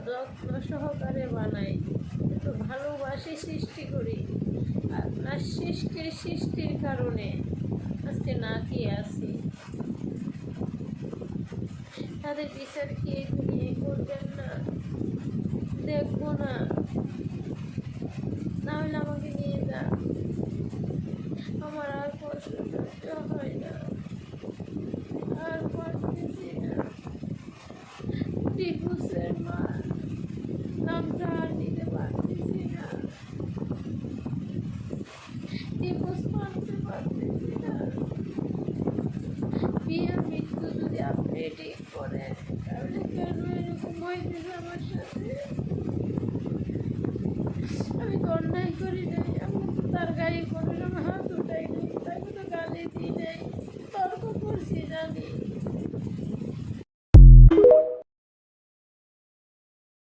যত্ন সহকারে বানাই, এত ভালোবাসি, সৃষ্টি করি। আপনার সৃষ্টির কারণে আজকে না খেয়ে আছি। তাদের বিচার কি এই দুনিয়ায় করবেন না? দেখবো না, না হলে আমাকে নিয়ে যান। আমার আর কষ্ট সহ্য হয় না, আর পারতেছি না। টিপুসের মা নামটা আর নিতে পারতেছি না, টিপুস মানতে পারতেছি না। বিয়ের মৃত্যু যদি আপনি ঠিক করেন, তাহলে কেন এরকম হইতেছে আমার সাথে? আমি তো অন্যায় করি নাই, আমি তো তার গায়ে কোনো সময় হাত উঠাই নাই, তাকে তো গালি দিই নাই।